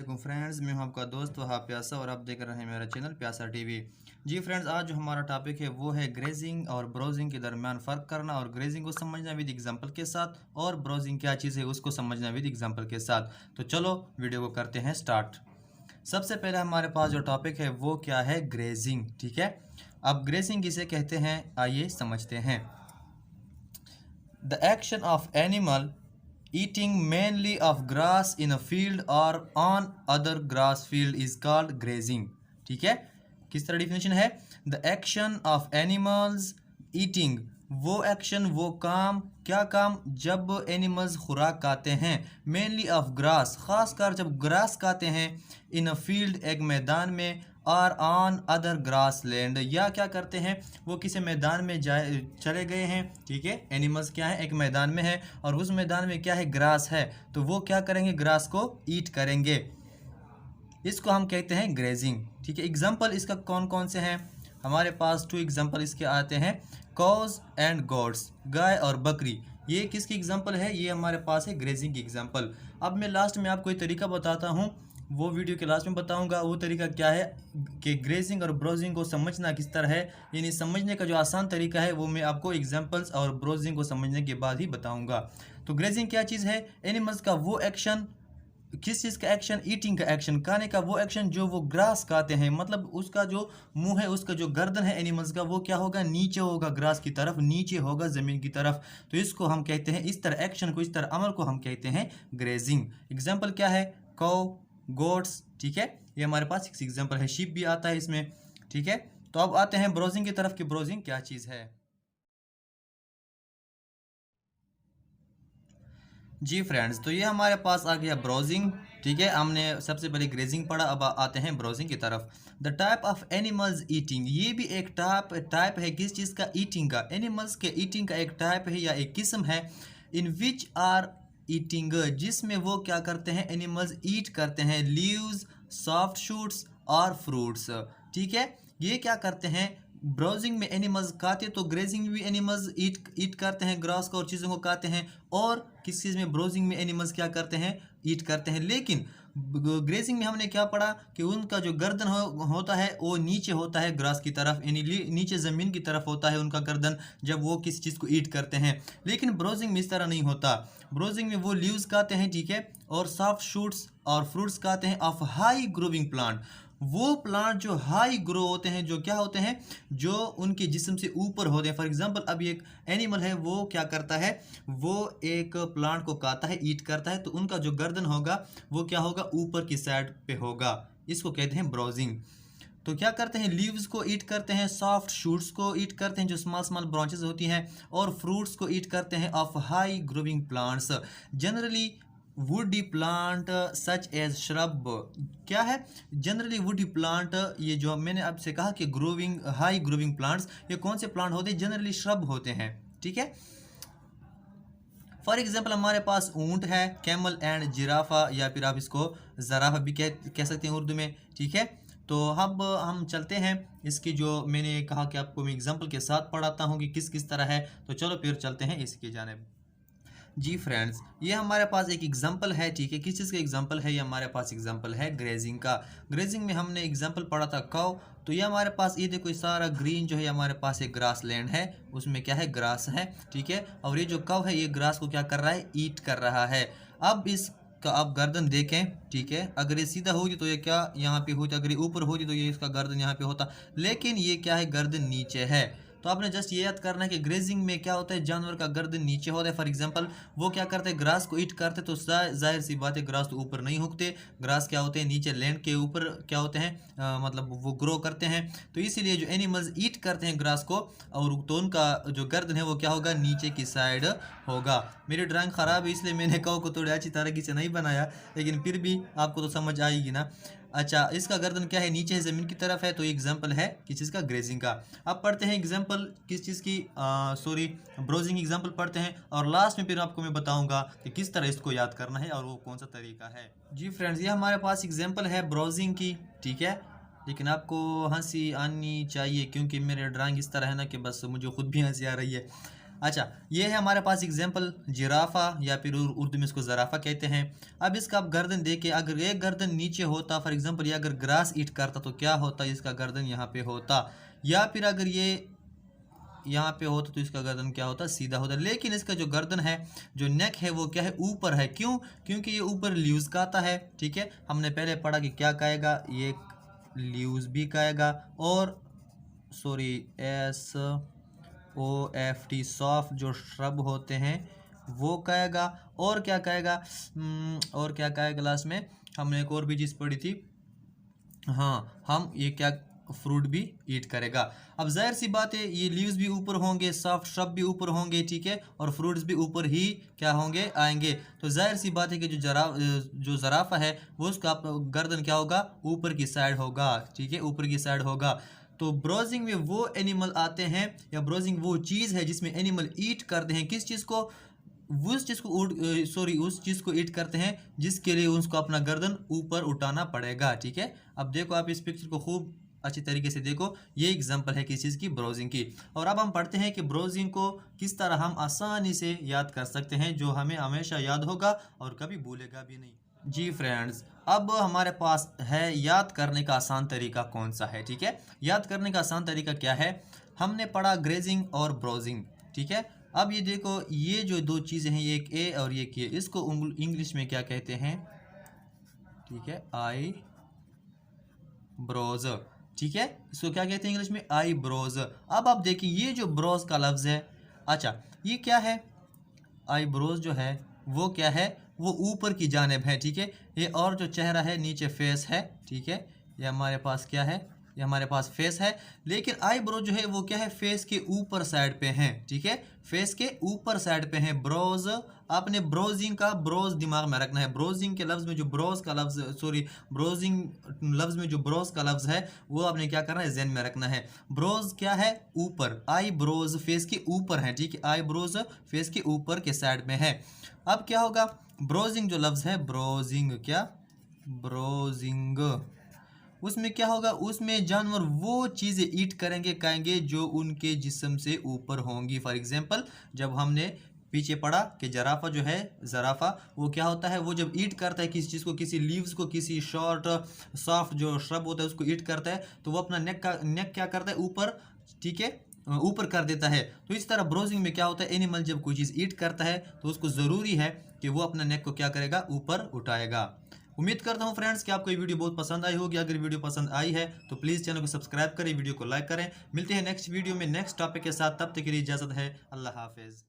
वालेकुम फ्रेंड्स, मैं हूं आपका दोस्त वहाब प्यासा और आप देख रहे हैं मेरा चैनल प्यासा टीवी। जी फ्रेंड्स, आज जो हमारा टॉपिक है वो है ग्रेजिंग और ब्राउजिंग के दरमियान फ़र्क करना और ग्रेजिंग को समझना विद एग्जांपल के साथ और ब्राउजिंग क्या चीज़ है उसको समझना विद एग्जांपल के साथ। तो चलो वीडियो को करते हैं स्टार्ट। सबसे पहले हमारे पास जो टॉपिक है वो क्या है, ग्रेजिंग। ठीक है, अब ग्रेजिंग किसे कहते हैं आइए समझते हैं। The action of animal eating mainly of grass in a field or on other grass field is called grazing। ठीक है, किस तरह डिफिनेशन है, the action of animals eating, वो एक्शन वो काम, क्या काम, जब एनिमल्स खुराक खाते हैं, मेनली ऑफ ग्रास, खासकर जब ग्रास खाते हैं, इन अ फील्ड एक मैदान में, और ऑन अदर ग्रास लैंड, या क्या करते हैं वो किसी मैदान में जाए चले गए हैं। ठीक है, एनिमल्स क्या है, एक मैदान में है और उस मैदान में क्या है, ग्रास है, तो वो क्या करेंगे, ग्रास को ईट करेंगे, इसको हम कहते हैं ग्रेजिंग। ठीक है, एग्जाम्पल इसका कौन कौन से हैं, हमारे पास 2 एग्जाम्पल इसके आते हैं, कॉज एंड गोट्स, गाय और बकरी, ये किसकी एग्जाम्पल है, ये हमारे पास है ग्रेजिंग की एग्जाम्पल। अब मैं लास्ट में आपको एक तरीका बताता हूँ, वो वीडियो के लास्ट में बताऊंगा, वो तरीका क्या है कि ग्रेजिंग और ब्राउजिंग को समझना किस तरह है, यानी समझने का जो आसान तरीका है वो मैं आपको एग्जाम्पल्स और ब्राउजिंग को समझने के बाद ही बताऊंगा। तो ग्रेजिंग क्या चीज़ है, एनिमल्स का वो एक्शन, किस चीज़ का एक्शन, ईटिंग का एक्शन, खाने का वो एक्शन जो वो ग्रास खाते हैं, मतलब उसका जो मुंह है, उसका जो गर्दन है एनिमल्स का, वो क्या होगा, नीचे होगा, ग्रास की तरफ नीचे होगा, ज़मीन की तरफ, तो इसको हम कहते हैं, इस तरह एक्शन को, इस तरह अमल को हम कहते हैं ग्रेजिंग। एग्जाम्पल क्या है, कौ, गोट्स। ठीक है, ये हमारे पास एक एग्जाम्पल है, शीप भी आता है इसमें। ठीक है, तो अब आते हैं ब्राउजिंग की तरफ कि ब्राउजिंग क्या चीज़ है। जी फ्रेंड्स, तो ये हमारे पास आ गया ब्राउजिंग। ठीक है, हमने सबसे पहले ग्रेजिंग पढ़ा, अब आते हैं ब्राउजिंग की तरफ। The type of animals eating, ये भी एक टाइप है किस चीज़ का, ईटिंग का, एनिमल्स के ईटिंग का एक टाइप है या एक किस्म है। इन विच आर ईटिंग, जिसमें वो क्या करते हैं, एनिमल्स ईट करते हैं, लीव्स, सॉफ्ट शूट्स और फ्रूट्स। ठीक है, ये क्या करते हैं, ब्राउजिंग में एनिमल्स खाते, तो ग्रेजिंग में भी एनिमल्स ईट करते हैं ग्रास को और चीज़ों को खाते हैं, और किस चीज़ में, ब्राउजिंग में एनिमल्स क्या करते हैं, ईट करते हैं। लेकिन ग्रेजिंग में हमने क्या पढ़ा कि उनका जो गर्दन होता है वो नीचे होता है, ग्रास की तरफ, यानी नीचे ज़मीन की तरफ होता है उनका गर्दन जब वो किसी चीज़ को ईट करते हैं। लेकिन ब्राउजिंग में इस तरह नहीं होता, ब्राउजिंग में वो लीव्स खाते हैं, ठीक है, और सॉफ्ट शूट्स और फ्रूट्स खाते हैं ऑफ हाई ग्रोविंग प्लांट, वो प्लांट जो हाई ग्रो होते हैं, जो क्या होते हैं, जो उनके जिस्म से ऊपर होते हैं। फॉर एग्जांपल अभी एक एनिमल है, वो क्या करता है, वो एक प्लांट को खाता है, ईट करता है, तो उनका जो गर्दन होगा वो क्या होगा, ऊपर की साइड पे होगा, इसको कहते हैं ब्राउजिंग। तो क्या करते हैं, लीव्स को ईट करते हैं, सॉफ्ट शूट्स को ईट करते हैं जो स्मॉल स्मॉल ब्रांचेस होती हैं, और फ्रूट्स को ईट करते हैं of high growing plants, generally woody plant such as shrub. क्या है, जनरली वुडी प्लांट, ये जो मैंने आपसे कहा कि ग्रोविंग, हाई ग्रोविंग प्लांट्स, ये कौन से प्लांट होते हैं, जनरली श्रब होते हैं। ठीक है, फॉर एग्जाम्पल हमारे पास ऊंट है, कैमल एंड जिराफा, या फिर आप इसको जराफा भी कह सकते हैं उर्दू में। ठीक है, तो अब हम चलते हैं, इसकी जो मैंने कहा कि आपको मैं एग्जाम्पल के साथ पढ़ाता हूँ कि किस किस तरह है, तो चलो फिर चलते हैं इसकी जानिब। जी फ्रेंड्स, ये हमारे पास एक एग्जांपल है। ठीक है, किस चीज़ का एग्जांपल है, ये हमारे पास एग्जांपल है ग्रेजिंग का। ग्रेजिंग में हमने एग्जांपल पढ़ा था काउ, तो ये हमारे पास, ये देखो, ये सारा ग्रीन जो है हमारे पास एक ग्रास लैंड है, उसमें क्या है, ग्रास है। ठीक है, और ये जो काउ है ये ग्रास को क्या कर रहा है, ईट कर रहा है। अब इसका आप गर्दन देखें, ठीक है, अगर ये सीधा होती तो ये क्या यहाँ पे होती, अगर ये ऊपर होती तो ये इसका गर्दन यहाँ पे होता, लेकिन ये क्या है, गर्दन नीचे है। तो आपने जस्ट ये याद करना है कि ग्रेजिंग में क्या होता है, जानवर का गर्दन नीचे होता है। फॉर एग्जांपल वो क्या करते हैं, ग्रास को ईट करते, तो जाहिर सी बात है ग्रास तो ऊपर नहीं उगते, ग्रास क्या होते हैं, नीचे लैंड के ऊपर क्या होते हैं, मतलब वो ग्रो करते हैं। तो इसीलिए जो एनिमल्स ईट करते हैं ग्रास को, और तो उनका जो गर्दन है वो क्या होगा, नीचे की साइड होगा। मेरी ड्राइंग ख़राब है इसलिए मैंने कहो को थोड़ी अच्छी तरीके से नहीं बनाया, लेकिन फिर भी आपको तो समझ आएगी ना। अच्छा, इसका गर्दन क्या है, नीचे है, ज़मीन की तरफ है, तो एग्जाम्पल है किस चीज़ का, ग्रेजिंग का। अब पढ़ते हैं एग्जाम्पल किस चीज़ की, सॉरी, ब्राउजिंग एग्जाम्पल पढ़ते हैं, और लास्ट में फिर आपको मैं बताऊंगा कि किस तरह इसको याद करना है और वो कौन सा तरीका है। जी फ्रेंड्स, ये हमारे पास एग्जाम्पल है ब्राउजिंग की। ठीक है, लेकिन आपको हंसी आनी चाहिए क्योंकि मेरे ड्राइंग इस तरह है ना कि बस मुझे खुद भी हंसी आ रही है। अच्छा, ये है हमारे पास एग्जाम्पल जिराफा या फिर उर्दू में इसको ज़राफ़ा कहते हैं। अब इसका आप गर्दन देखिए, अगर एक गर्दन नीचे होता, फॉर एग्जांपल ये अगर ग्रास ईट करता तो क्या होता, इसका गर्दन यहाँ पे होता, या फिर अगर ये यहाँ पे होता तो इसका गर्दन क्या होता, सीधा होता। लेकिन इसका जो गर्दन है, जो नेक है, वो क्या है, ऊपर है। क्यों? क्योंकि ये ऊपर ल्यूज़ का आता है। ठीक है, हमने पहले पढ़ा कि क्या कहेगा, ये ल्यूज़ भी कहेगा, और सॉरी SOFT सॉफ्ट जो श्रब होते हैं वो कहेगा। और क्या कहेगा, और क्या कहेगा लास्ट में, हमने एक और भी चीज़ पढ़ी थी, हाँ, हम ये क्या, फ्रूट भी ईट करेगा। अब जाहिर सी बात है, ये लीव्स भी ऊपर होंगे, सॉफ्ट श्रब भी ऊपर होंगे, ठीक है, और फ्रूट्स भी ऊपर ही क्या होंगे, आएंगे। तो जाहिर सी बात है कि जो ज़राफ़ा है वो उसका गर्दन क्या होगा, ऊपर की साइड होगा। ठीक है, ऊपर की साइड होगा। तो ब्राउजिंग में वो एनिमल आते हैं, या ब्राउजिंग वो चीज़ है जिसमें एनिमल ईट करते हैं किस चीज़ को, उस चीज़ को ईट करते हैं जिसके लिए उसको अपना गर्दन ऊपर उठाना पड़ेगा। ठीक है, अब देखो आप इस पिक्चर को खूब अच्छी तरीके से देखो, ये एग्जांपल है किस चीज़ की, ब्राउजिंग की। और अब हम पढ़ते हैं कि ब्राउजिंग को किस तरह हम आसानी से याद कर सकते हैं, जो हमें हमेशा याद होगा और कभी भूलेगा भी नहीं। जी फ्रेंड्स, अब हमारे पास है याद करने का आसान तरीका कौन सा है। ठीक है, याद करने का आसान तरीका क्या है, हमने पढ़ा ग्रेजिंग और ब्राउजिंग। ठीक है, अब ये देखो, ये जो दो चीज़ें हैं, ये एक ए और ये के, इसको इंग्लिश में क्या कहते हैं, ठीक है, आई ब्रोज। ठीक है, इसको क्या कहते हैं इंग्लिश में, आई ब्रोज। अब आप देखिए, ये जो ब्रोज का लफ्ज़ है, अच्छा ये क्या है, आई ब्रोज जो है वो क्या है, वो ऊपर की जानिब है। ठीक है, ये और जो चेहरा है नीचे फेस है। ठीक है, ये हमारे पास क्या है, ये हमारे पास फेस है, लेकिन आई ब्रो जो है वो क्या है, फेस के ऊपर साइड पे है। ठीक है, फेस के ऊपर साइड पे है। ब्रोज, आपने ब्रोजिंग का ब्रोज दिमाग में रखना है। ब्रोजिंग के लफ्ज़ में जो ब्रोज का लफ्ज़, सॉरी, ब्रोजिंग लफ्ज़ में जो ब्रोज का लफ्ज़ है वो आपने क्या करना है, ज़हन में रखना है। ब्रोज क्या है, ऊपर, आई ब्रोज फेस के ऊपर है। ठीक है, आई ब्रोज फेस के ऊपर के साइड में है। अब क्या होगा, ब्रोजिंग जो लफ्ज़ है, ब्रोजिंग, क्या, ब्रोजिंग, उसमें क्या होगा, उसमें जानवर वो चीज़ें ईट करेंगे, खाएंगे जो उनके जिस्म से ऊपर होंगी। फॉर एग्जांपल, जब हमने पीछे पढ़ा कि जराफा जो है, ज़राफ़ा वो क्या होता है, वो जब ईट करता है किसी चीज़ को, किसी लीव्स को, किसी शॉर्ट सॉफ्ट जो श्रब होता है उसको ईट करता है, तो वो अपना नेक क्या करता है, ऊपर, ठीक है, ऊपर कर देता है। तो इस तरह ब्रोजिंग में क्या होता है, एनिमल जब कोई चीज़ ईट करता है तो उसको ज़रूरी है कि वो अपना नेक को क्या करेगा, ऊपर उठाएगा। उम्मीद करता हूँ फ्रेंड्स कि आपको ये वीडियो बहुत पसंद आई होगी। अगर वीडियो पसंद आई है तो प्लीज़ चैनल को सब्सक्राइब करें, वीडियो को लाइक करें। मिलते हैं नेक्स्ट वीडियो में नेक्स्ट टॉपिक के साथ, तब तक के लिए इजाज़त है, अल्लाह हाफिज़।